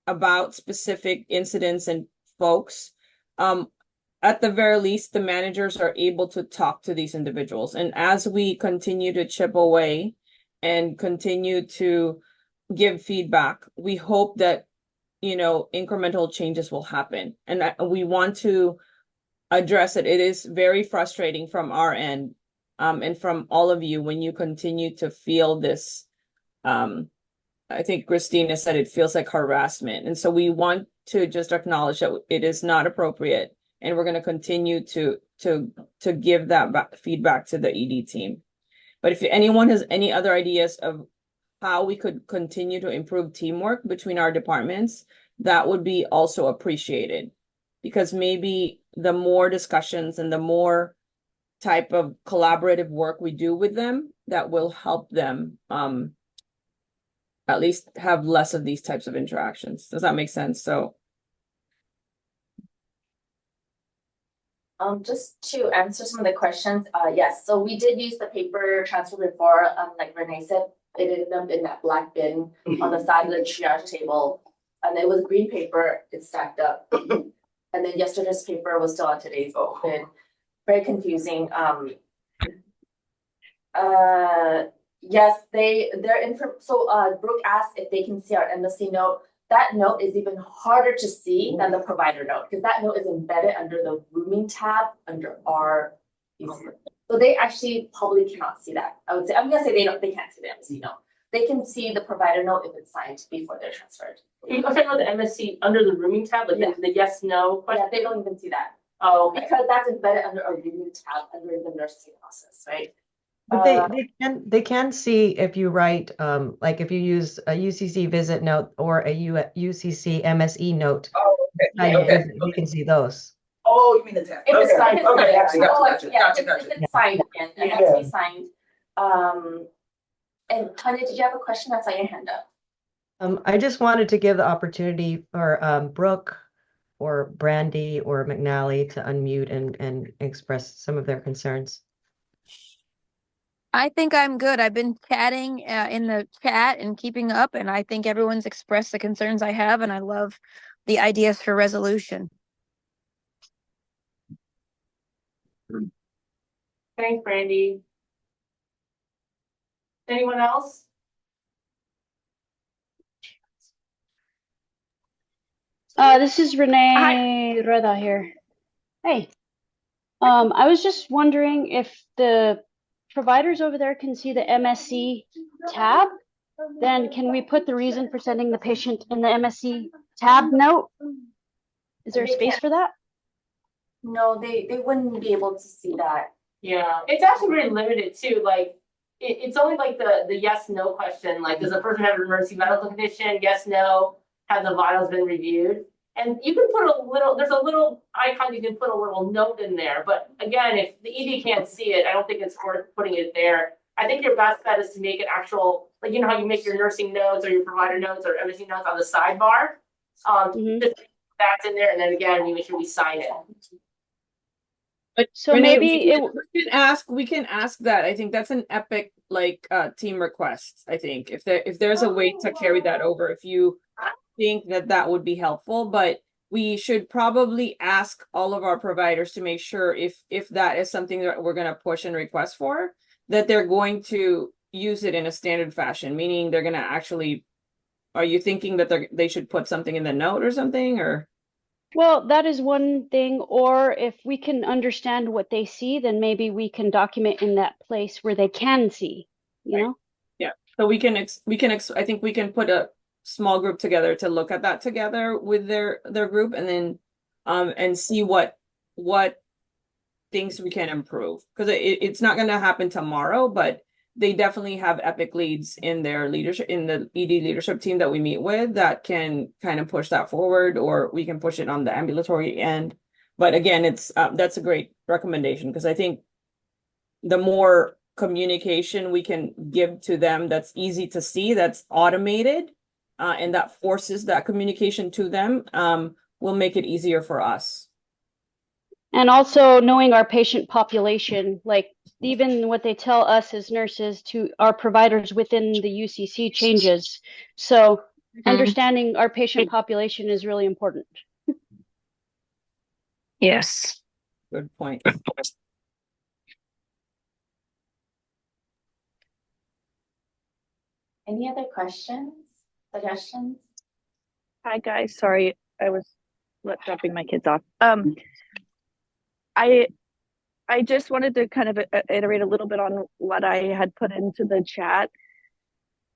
about specific incidents and folks, at the very least, the managers are able to talk to these individuals. And as we continue to chip away and continue to give feedback, we hope that, you know, incremental changes will happen. And we want to address it. It is very frustrating from our end, and from all of you, when you continue to feel this. I think Christina said it feels like harassment. And so we want to just acknowledge that it is not appropriate. And we're going to continue to give that feedback to the ED team. But if anyone has any other ideas of how we could continue to improve teamwork between our departments, that would be also appreciated. Because maybe the more discussions and the more type of collaborative work we do with them, that will help them at least have less of these types of interactions. Does that make sense? So just to answer some of the questions, yes, so we did use the paper transfer before, like Renee said, it ended up in that black bin on the side of the triage table, and it was green paper, it stacked up. And then yesterday's paper was still on today's bin. Very confusing. Yes, so Brooke asked if they can see our embassy note. That note is even harder to see than the provider note, because that note is embedded under the rooming tab under our. So they actually probably cannot see that. I would say, I'm gonna say they can't see the embassy note. They can see the provider note if it's signed before they're transferred. You can find the MSC under the rooming tab, like the yes, no question. Yeah, they don't even see that. Oh, okay. Because that's embedded under a rooming tab under the nursing process, right? But they can see if you write, like if you use a UCC visit note or a UCC MSE note. Oh, okay. You can see those. Oh, you mean the tab? If it's signed, Gotcha. if it's signed again, it has to be signed. And Tanya, did you have a question? I saw your hand up. I just wanted to give the opportunity for Brooke or Brandy or McNally to unmute and express some of their concerns. I think I'm good. I've been chatting in the chat and keeping up, and I think everyone's expressed the concerns I have, and I love the ideas for resolution. Thanks, Brandy. Anyone else? This is Renee Reda here. Hey. I was just wondering if the providers over there can see the MSC tab, then can we put the reason for sending the patient in the MSC tab note? Is there a space for that? No, they wouldn't be able to see that. Yeah, it's actually very limited too. Like, it's only like the yes, no question. Like, does the person have an emergency medical condition? Yes, no. Have the vitals been reviewed? And you can put there's a little icon, you can put a little note in there. But again, if the ED can't see it, I don't think it's worth putting it there. I think your best bet is to make an actual, like, you know how you make your nursing notes or your provider notes or everything notes on the sidebar? Just that's in there, and then again, we make sure we sign it. But so Renee, maybe we can ask that. I think that's an epic team request. I think if there's a way to carry that over, if you think that would be helpful, but we should probably ask all of our providers to make sure if that is something that we're going to push and request for, that they're going to use it in a standard fashion, meaning they're going to actually, are you thinking that they should put something in the note or something, or? Well, that is one thing, or if we can understand what they see, then maybe we can document in that place where they can see, you know? Yeah, so we can I think we can put a small group together to look at that together with their group, and then and see what things we can improve, because it's not going to happen tomorrow, but they definitely have epic leads in their leadership, in the ED leadership team that we meet with, that can kind of push that forward, or we can push it on the ambulatory end. But again, it's that's a great recommendation, because I think the more communication we can give to them that's easy to see, that's automated, and that forces that communication to them, will make it easier for us. And also knowing our patient population, like even what they tell us as nurses to our providers within the UCC changes. So understanding our patient population is really important. Yes. Good point. Any other questions, suggestions? Hi guys, sorry, I was dropping my kids off. I just wanted to kind of iterate a little bit on what I had put into the chat.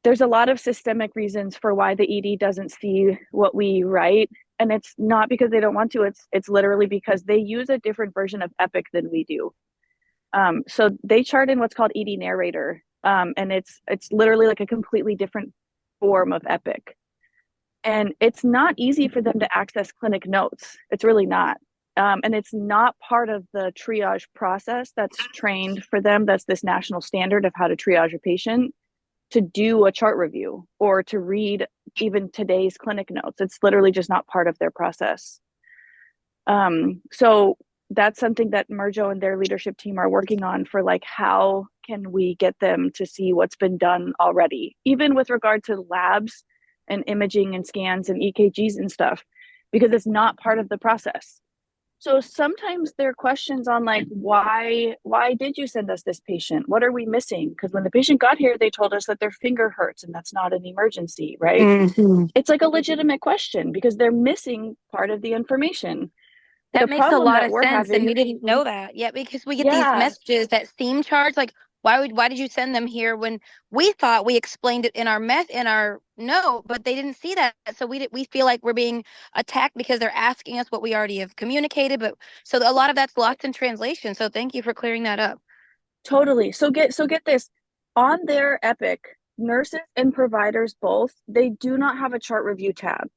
There's a lot of systemic reasons for why the ED doesn't see what we write, and it's not because they don't want to. It's literally because they use a different version of Epic than we do. So they chart in what's called ED Narrator, and it's literally like a completely different form of Epic. And it's not easy for them to access clinic notes. It's really not. And it's not part of the triage process that's trained for them. That's this national standard of how to triage a patient, to do a chart review or to read even today's clinic notes. It's literally just not part of their process. So that's something that Merjo and their leadership team are working on, for like, how can we get them to see what's been done already, even with regard to labs and imaging and scans and EKGs and stuff, because it's not part of the process. So sometimes there are questions on like, why did you send us this patient? What are we missing? Because when the patient got here, they told us that their finger hurts and that's not an emergency, right? It's like a legitimate question because they're missing part of the information. That makes a lot of sense, and we didn't know that yet, because we get these messages that seem charged, like, why did you send them here, when we thought we explained it in our note, but they didn't see that, so we feel like we're being attacked because they're asking us what we already have communicated, but so a lot of that's lost in translation. So thank you for clearing that up. Totally. So get this, on their Epic, nurses and providers both, they do not have a chart review tab.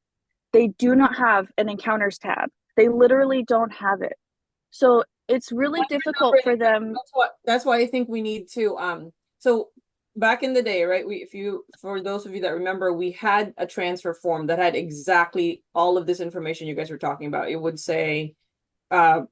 They do not have an encounters tab. They literally don't have it. So it's really difficult for them. That's why I think we need to, so back in the day, right? For those of you that remember, we had a transfer form that had exactly all of this information you guys were talking about. It would say,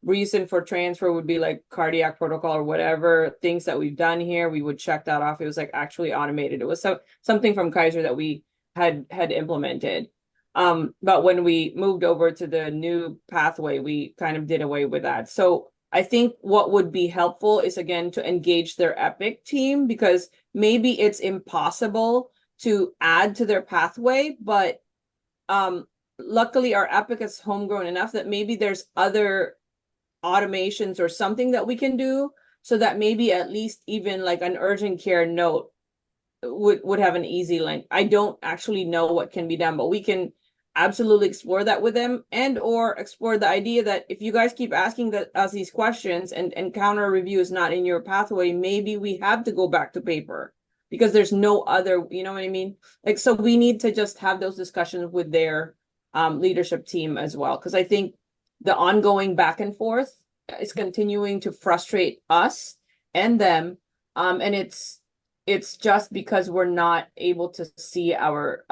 reason for transfer would be like cardiac protocol or whatever things that we've done here. We would check that off. It was like actually automated. It was something from Kaiser that we had implemented. But when we moved over to the new pathway, we kind of did away with that. So I think what would be helpful is, again, to engage their Epic team, because maybe it's impossible to add to their pathway, but luckily our Epic is homegrown enough that maybe there's other automations or something that we can do, so that maybe at least even like an urgent care note would have an easy link. I don't actually know what can be done, but we can absolutely explore that with them, and or explore the idea that if you guys keep asking us these questions and counter review is not in your pathway, maybe we have to go back to paper because there's no other, you know what I mean? Like, so we need to just have those discussions with their leadership team as well, because I think the ongoing back and forth is continuing to frustrate us and them, and it's just because we're not able to see our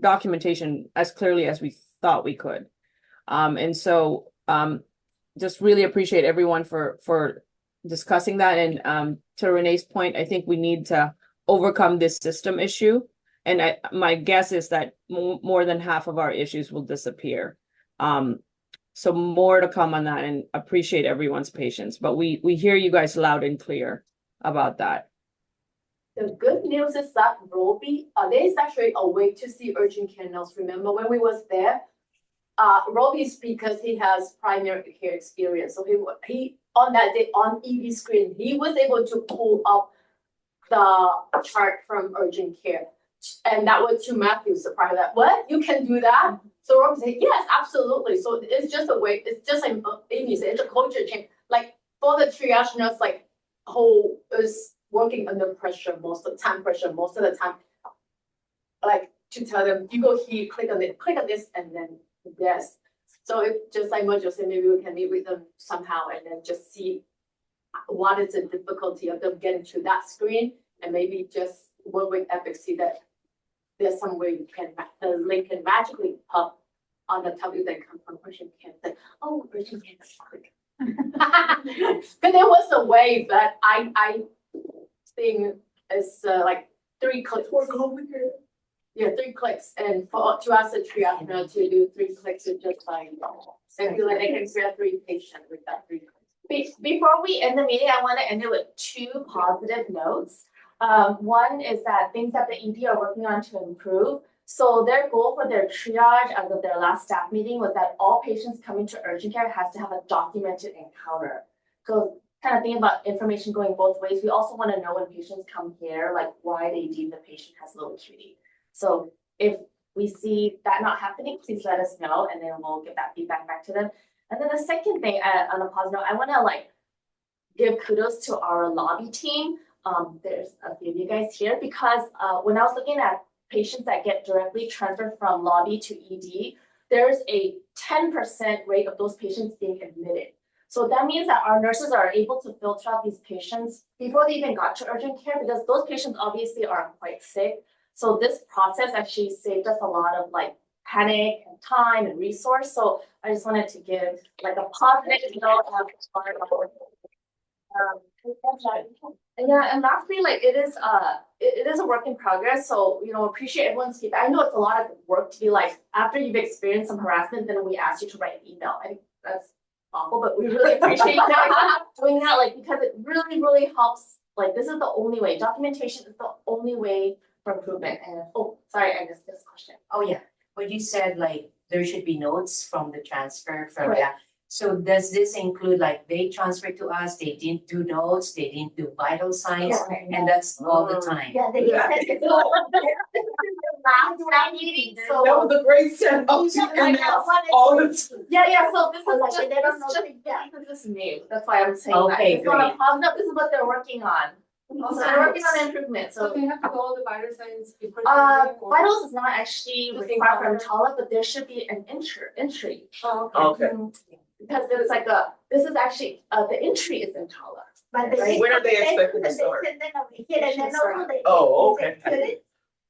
documentation as clearly as we thought we could. And so just really appreciate everyone for discussing that. And to Renee's point, I think we need to overcome this system issue. And my guess is that more than half of our issues will disappear. So more to come on that, and appreciate everyone's patience. But we hear you guys loud and clear about that. The good news is that Roby, there is actually a way to see urgent care notes. Remember when we was there, Roby's because he has primary care experience. So he on that day on EV screen, he was able to pull up the chart from urgent care. And that was to Matthew's surprise that, what, you can do that? So Roby said, yes, absolutely. So it's just a way, it's just like Amy said, it's a culture change. Like for the triage nurse, like who is working under pressure most of the time, like to tell them, you go here, click on this, and then yes. So it just like Mojo said, maybe we can meet with them somehow and then just see what is the difficulty of them getting to that screen, and maybe just work with Epic, see that there's some way you can, the link can magically pop on the top of the confirmation can say, oh, urgent care, click. Because there was a way that I think is like 3 clicks. Yeah, 3 clicks, and to ask the triage nurse to do 3 clicks is just like, so I feel like they can triage 3 patients with that 3 clicks. Before we end the meeting, I want to end it with 2 positive notes. One is that things that the ED are working on to improve. So their goal for their triage as of their last staff meeting was that all patients coming to urgent care has to have a documented encounter. So kind of think about information going both ways. We also want to know when patients come here, like why they deem the patient has low acuity. So if we see that not happening, please let us know, and then we'll get that feedback back to them. And then the second thing, on a positive note, I want to like give kudos to our lobby team. There's a few of you guys here because when I was looking at patients that get directly transferred from lobby to ED, there's a 10% rate of those patients being admitted. So that means that our nurses are able to filter out these patients before they even got to urgent care, because those patients obviously are quite sick. So this process actually saved us a lot of like panic and time and resource. So I just wanted to give like a positive note of and lastly, like it is a work in progress. So appreciate everyone's feedback. I know it's a lot of work to be like, after you've experienced some harassment, then we ask you to write an email. I think that's awful, but we really appreciate doing that, like, because it really, really helps. Like, this is the only way. Documentation is the only way for improvement. And sorry, I missed this question. Oh yeah, when you said like there should be notes from the transfer from Right. that. So does this include like they transferred to us, they didn't do notes, they didn't do vital signs, and that's all the time? Yeah, they Yeah. said it's last meeting, so. That was a great set. Oh, she announced all the time. Yeah, so this is Like, just, they don't know this is new, that's why I'm saying that. Okay, It's not a great. positive, this is what they're working on. So they're working on improvement, so. they have to go all the vital signs. Vitals is not actually required for EMTALA, but there should be an entry. Oh, Okay. Because it's like this is actually, the entry is EMTALA. But they. When are they expecting to start? Send them over here, and then also they. Oh, they okay. security-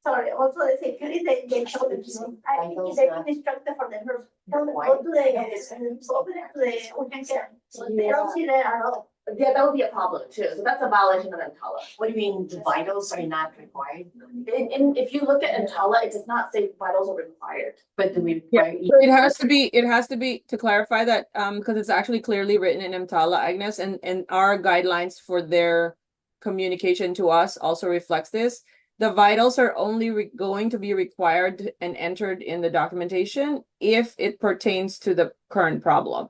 Sorry, also the security, they show them, I think they can instruct them for them, go to the, go to the urgent care. So they don't see that at all. Yeah, that would be a problem too, so that's a violation of EMTALA. What do you mean, the vitals are not required? And if you look at EMTALA, it does not say vitals are required. But do we Yeah, require? so it has to be, to clarify that, because it's actually clearly written in EMTALA, Agnes, and our guidelines for their communication to us also reflects this. The vitals are only going to be required and entered in the documentation if it pertains to the current problem.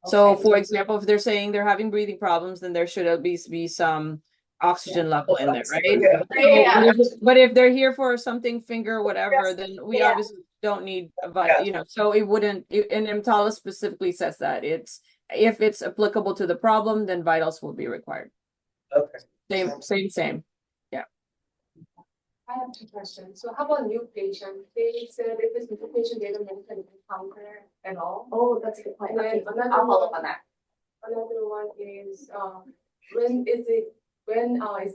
So Okay. for example, if they're saying they're having breathing problems, then there should at least be some oxygen level in there, right? Yeah. But if they're here for something, finger, whatever, then we Yeah. obviously don't need a vital, you know, so it wouldn't, and EMTALA specifically says that it's, if it's applicable to the problem, then vitals will be required. Okay. Same. I have 2 questions. So how about new patient? They said if it's new patient, they don't mention encounter at all. Oh, that's a good point. Then Okay, another I'll follow up one- on that. Another one is, when is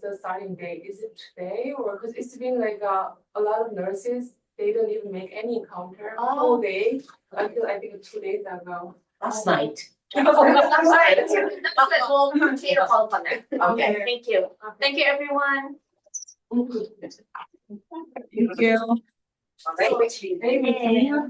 the starting date? Is it today or, because it's been like, a lot of nurses, they don't even make any encounter whole day until I think 2 days ago. Last night. I'm sorry, that's good. We'll continue to follow up on that. Okay. Thank you. Thank you, everyone. Thank you. All right. Yeah.